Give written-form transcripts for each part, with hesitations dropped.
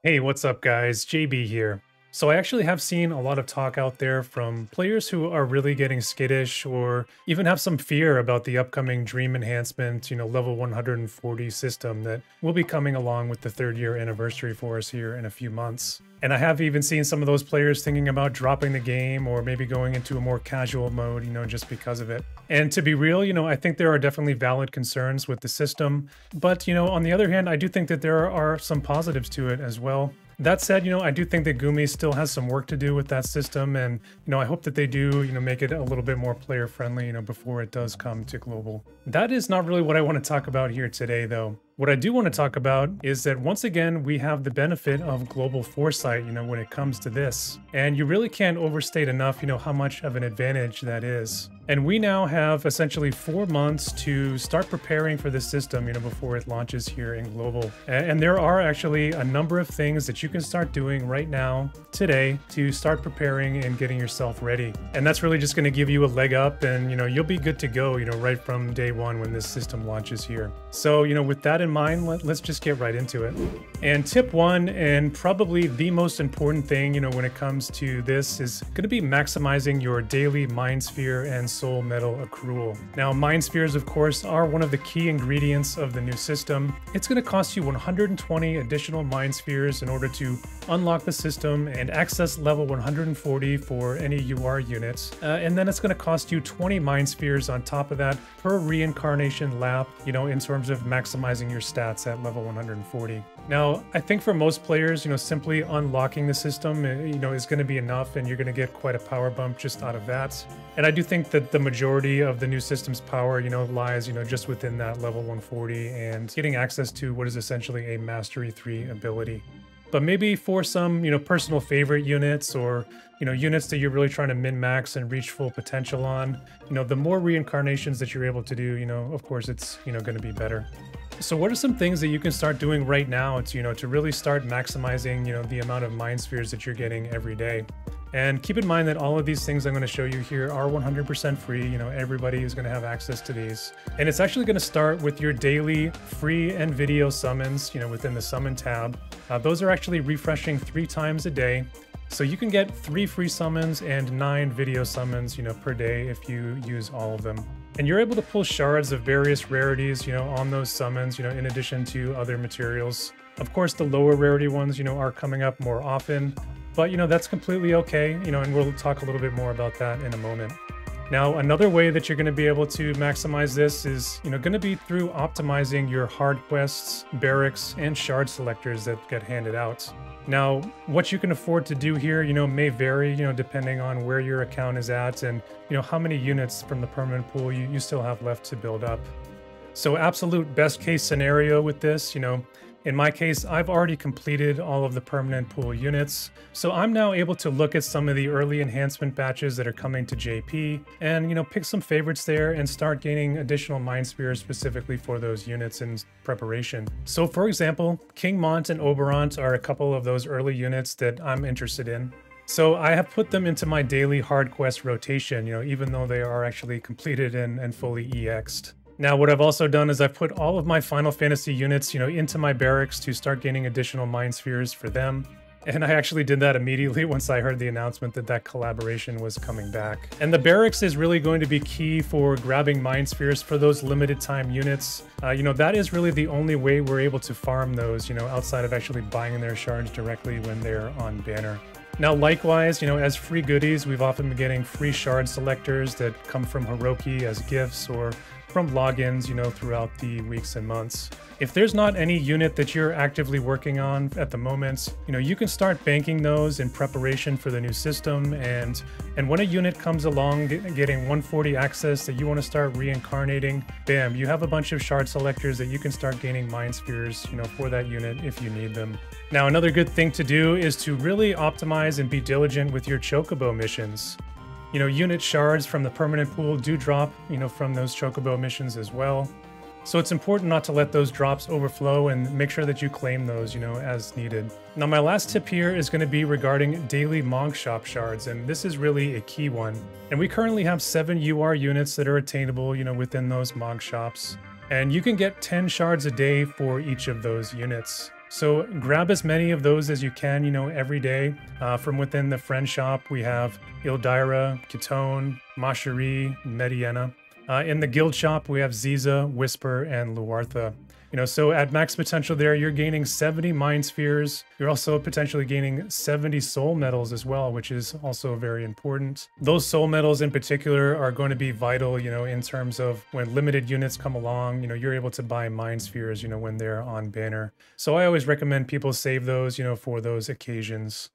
Hey, what's up guys? JB here. So I actually have seen a lot of talk out there from players who are really getting skittish or even have some fear about the upcoming Dream Enhancement, level 140 system that will be coming along with the 3rd year anniversary for us here in a few months. And I have even seen some of those players thinking about dropping the game or maybe going into a more casual mode, just because of it. And to be real, I think there are definitely valid concerns with the system. But, on the other hand, I do think that there are some positives to it as well. That said, I do think that Gumi still has some work to do with that system, and I hope that they do, make it a little bit more player friendly, before it does come to global. That is not really what I want to talk about here today, though. What I do want to talk about is that once again, we have the benefit of global foresight, when it comes to this. And you really can't overstate enough, how much of an advantage that is. And we now have essentially 4 months to start preparing for the system, before it launches here in global. And there are actually a number of things that you can start doing right now, today, to start preparing and getting yourself ready. And that's really just going to give you a leg up and, you'll be good to go, right from day one when this system launches here. So, with that in mind, let's just get right into it. And tip 1, and probably the most important thing, when it comes to this, is going to be maximizing your daily Mindsphere and Soul Metal accrual. Now, Mindspheres, of course, are one of the key ingredients of the new system. It's going to cost you 120 additional Mindspheres in order to unlock the system and access level 140 for any UR units. And then it's going to cost you 20 Mindspheres on top of that per reincarnation lap, in terms of maximizing your stats at level 140. Now, I think for most players, simply unlocking the system, is going to be enough, and you're going to get quite a power bump just out of that. And I do think that the majority of the new system's power, lies, just within that level 140 and getting access to what is essentially a Mastery 3 ability. But maybe for some, personal favorite units or, units that you're really trying to min-max and reach full potential on, the more reincarnations that you're able to do, of course, it's, going to be better. So what are some things that you can start doing right now to really start maximizing, the amount of Mindspheres that you're getting every day? And keep in mind that all of these things I'm going to show you here are 100% free. Everybody is going to have access to these. And it's actually going to start with your daily free and video summons, within the summon tab. Those are actually refreshing 3 times a day. So you can get 3 free summons and 9 video summons, per day if you use all of them. And you're able to pull shards of various rarities, on those summons, in addition to other materials. Of course, the lower rarity ones, are coming up more often. But, that's completely okay, and we'll talk a little bit more about that in a moment. Now, another way that you're going to be able to maximize this is, going to be through optimizing your hard quests, barracks, and shard selectors that get handed out. Now, what you can afford to do here, may vary, depending on where your account is at and, how many units from the permanent pool you still have left to build up. So absolute best case scenario with this, in my case, I've already completed all of the permanent pool units, so I'm now able to look at some of the early enhancement batches that are coming to JP and, pick some favorites there and start gaining additional Mindspheres specifically for those units in preparation. So for example, King Mont and Oberont are a couple of those early units that I'm interested in. So I have put them into my daily hard quest rotation, even though they are actually completed and fully EX'd. Now, what I've also done is I've put all of my Final Fantasy units, into my barracks to start gaining additional Mindspheres for them. And I actually did that immediately once I heard the announcement that that collaboration was coming back. And the barracks is really going to be key for grabbing Mindspheres for those limited time units. That is really the only way we're able to farm those, outside of actually buying their shards directly when they're on banner. Now, likewise, as free goodies, we've often been getting free shard selectors that come from Hiroki as gifts or from logins, throughout the weeks and months. If there's not any unit that you're actively working on at the moment, you can start banking those in preparation for the new system. And when a unit comes along getting 140 access that you want to start reincarnating, bam, you have a bunch of shard selectors that you can start gaining Mindspheres, for that unit if you need them. Now, another good thing to do is to really optimize and be diligent with your Chocobo missions. Unit shards from the permanent pool do drop, from those Chocobo missions as well. So it's important not to let those drops overflow and make sure that you claim those, as needed. Now, my last tip here is going to be regarding daily Monk Shop shards, and this is really a key one. And we currently have 7 UR units that are attainable, within those Monk Shops. And you can get 10 shards a day for each of those units. So grab as many of those as you can, every day. From within the friend shop, we have Ildira, Ketone, Mashari, Mediana. In the guild shop, we have Ziza, Whisper, and Luartha. So at max potential there, you're gaining 70 Mindspheres. You're also potentially gaining 70 soul medals as well, which is also very important. Those soul medals in particular are going to be vital, in terms of when limited units come along, you're able to buy Mindspheres, when they're on banner. So I always recommend people save those, for those occasions.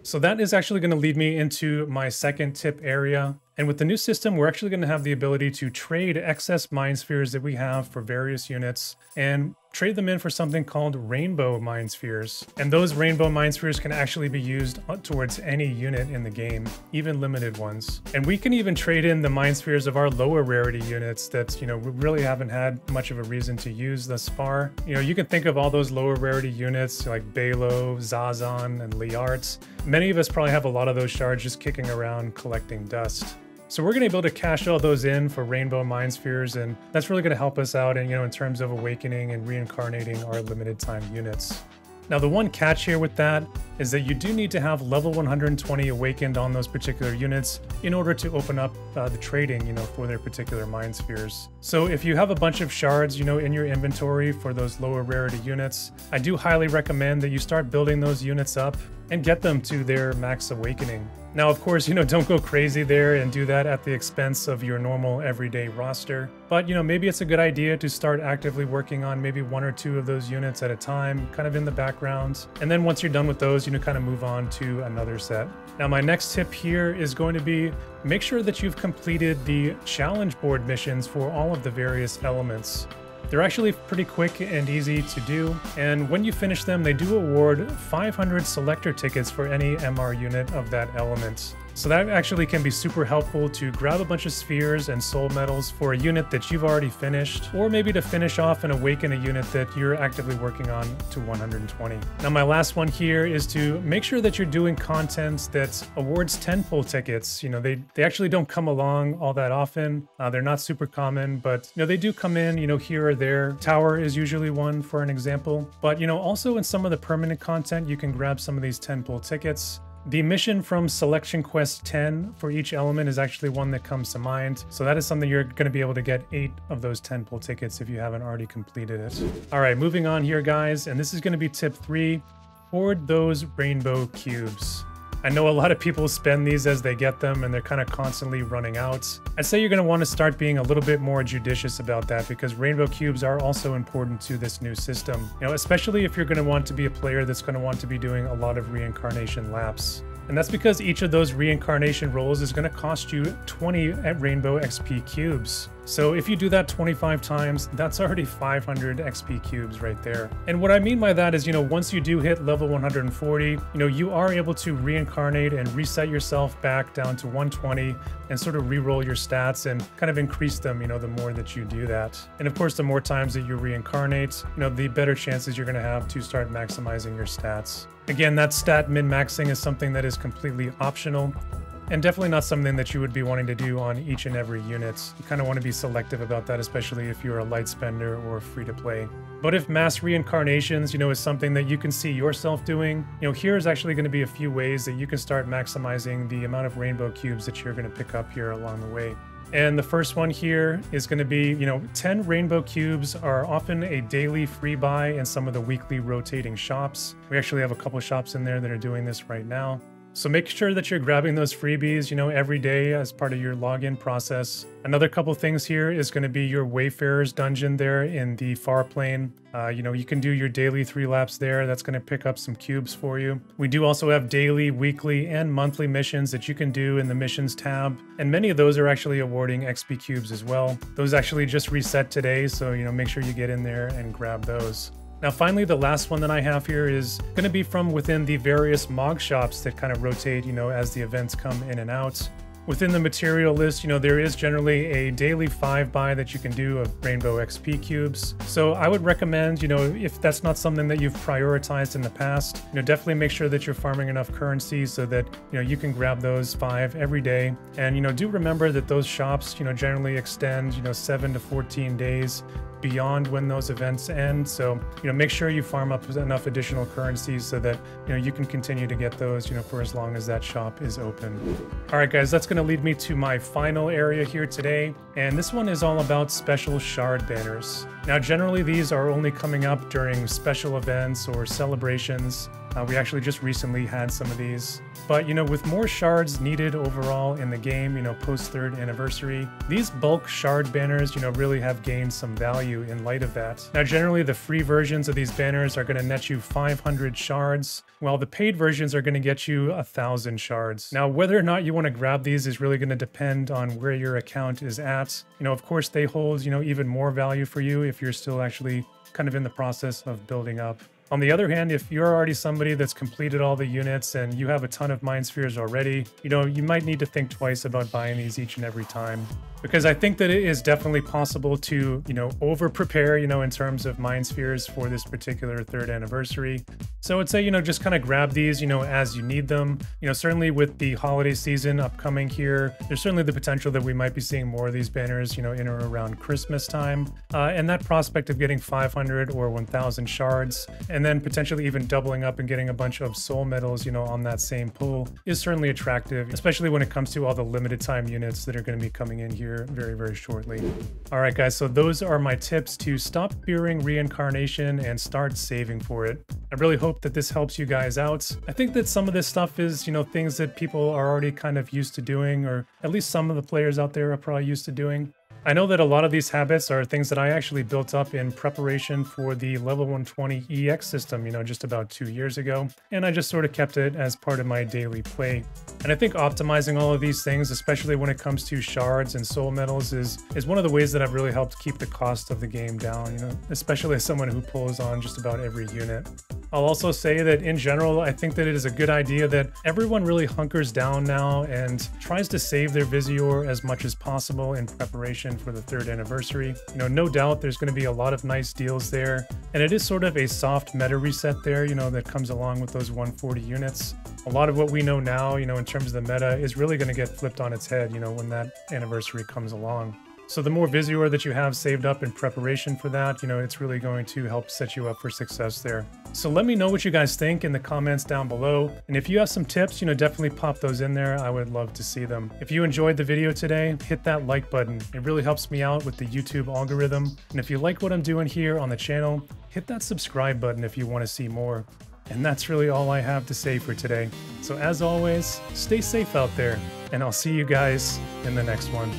So that is actually going to lead me into my second tip area. And with the new system, we're actually going to have the ability to trade excess Mindspheres that we have for various units and trade them in for something called Rainbow Mindspheres. And those Rainbow Mindspheres can actually be used towards any unit in the game, even limited ones. And we can even trade in the Mindspheres of our lower rarity units that, we really haven't had much of a reason to use thus far. You can think of all those lower rarity units like Balo, Zazan, and Liart. Many of us probably have a lot of those shards just kicking around collecting dust. So we're going to be able to cash all those in for Rainbow Mindspheres, and that's really going to help us out in terms of awakening and reincarnating our limited time units. Now, the one catch here with that is that you do need to have level 120 awakened on those particular units in order to open up the trading, for their particular Mindspheres. So if you have a bunch of shards, in your inventory for those lower rarity units, I do highly recommend that you start building those units up and get them to their max awakening. Now, of course, don't go crazy there and do that at the expense of your normal everyday roster. But, maybe it's a good idea to start actively working on maybe one or two of those units at a time, kind of in the background. And then once you're done with those, kind of move on to another set. Now, my next tip here is going to be make sure that you've completed the challenge board missions for all of the various elements. They're actually pretty quick and easy to do, and when you finish them, they do award 500 selector tickets for any MR unit of that element. So that actually can be super helpful to grab a bunch of spheres and soul medals for a unit that you've already finished, or maybe to finish off and awaken a unit that you're actively working on to 120. Now, my last one here is to make sure that you're doing content that awards 10 pull tickets. They actually don't come along all that often. They're not super common, but they do come in, here or there. Tower is usually one for an example, but also in some of the permanent content, you can grab some of these 10 pull tickets. The mission from Selection Quest 10 for each element is actually one that comes to mind. So that is something you're going to be able to get 8 of those 10 pull tickets if you haven't already completed it. All right, moving on here, guys. And this is going to be tip 3. Hoard those rainbow cubes. I know a lot of people spend these as they get them and they're kind of constantly running out. I'd say you're going to want to start being a little bit more judicious about that because rainbow cubes are also important to this new system. Especially if you're going to want to be a player that's going to want to be doing a lot of reincarnation laps. And that's because each of those reincarnation rolls is going to cost you 20 rainbow XP cubes. So if you do that 25 times, that's already 500 XP cubes right there. And what I mean by that is, once you do hit level 140, you are able to reincarnate and reset yourself back down to 120 and sort of re-roll your stats and kind of increase them, the more that you do that. And of course, the more times that you reincarnate, the better chances you're going to have to start maximizing your stats. Again, that stat min-maxing is something that is completely optional and definitely not something that you would be wanting to do on each and every unit. You kind of want to be selective about that, especially if you're a light spender or free to play. But if mass reincarnations, is something that you can see yourself doing, here's actually going to be a few ways that you can start maximizing the amount of rainbow cubes that you're going to pick up here along the way. And the first one here is going to be, 10 rainbow cubes are often a daily free buy in some of the weekly rotating shops. We actually have a couple shops in there that are doing this right now. So make sure that you're grabbing those freebies, every day as part of your login process. Another couple things here is going to be your Wayfarer's dungeon there in the far plane. You can do your daily 3 laps there. That's going to pick up some cubes for you. We do also have daily, weekly, and monthly missions that you can do in the missions tab. And many of those are actually awarding XP cubes as well. Those actually just reset today. So, make sure you get in there and grab those. Now, finally, the last one that I have here is going to be from within the various MOG shops that kind of rotate, as the events come in and out. Within the material list, there is generally a daily 5-buy that you can do of rainbow XP cubes. So I would recommend, if that's not something that you've prioritized in the past, definitely make sure that you're farming enough currency so that, you can grab those 5 every day. And, do remember that those shops, generally extend, 7 to 14 days beyond when those events end. So, make sure you farm up enough additional currencies so that, you can continue to get those, for as long as that shop is open. All right, guys, that's going to lead me to my final area here today. And this one is all about special shard banners. Now, generally, these are only coming up during special events or celebrations. We actually just recently had some of these. But, with more shards needed overall in the game, post 3rd anniversary, these bulk shard banners, really have gained some value in light of that. Now, generally, the free versions of these banners are going to net you 500 shards, while the paid versions are going to get you 1,000 shards. Now, whether or not you want to grab these is really going to depend on where your account is at. Of course, they hold, even more value for you if you're still actually kind of in the process of building up. On the other hand, if you're already somebody that's completed all the units and you have a ton of Mindspheres already, you might need to think twice about buying these each and every time. Because I think that it is definitely possible to, over-prepare, in terms of Mindspheres for this particular 3rd anniversary. So I'd say, just kind of grab these, as you need them. Certainly with the holiday season upcoming here, there's certainly the potential that we might be seeing more of these banners, in or around Christmas time. And that prospect of getting 500 or 1,000 shards, and then potentially even doubling up and getting a bunch of soul medals, on that same pull is certainly attractive, especially when it comes to all the limited time units that are going to be coming in here very, very shortly. All right, guys, so those are my tips to stop fearing reincarnation and start saving for it. I really hope that this helps you guys out. I think that some of this stuff is, things that people are already kind of used to doing, or at least some of the players out there are probably used to doing. I know that a lot of these habits are things that I actually built up in preparation for the level 120 EX system, just about 2 years ago, and I just sort of kept it as part of my daily play. And I think optimizing all of these things, especially when it comes to shards and soul medals, is one of the ways that I've really helped keep the cost of the game down, especially as someone who pulls on just about every unit. I'll also say that in general, I think that it is a good idea that everyone really hunkers down now and tries to save their Visior as much as possible in preparation for the 3rd anniversary. No doubt there's going to be a lot of nice deals there, and it is sort of a soft meta reset there, that comes along with those 140 units. A lot of what we know now, in terms of the meta is really going to get flipped on its head, when that anniversary comes along. So the more Visior that you have saved up in preparation for that, it's really going to help set you up for success there. So let me know what you guys think in the comments down below. And if you have some tips, definitely pop those in there. I would love to see them. If you enjoyed the video today, hit that like button. It really helps me out with the YouTube algorithm. And if you like what I'm doing here on the channel, hit that subscribe button if you want to see more. And that's really all I have to say for today. So as always, stay safe out there, and I'll see you guys in the next one.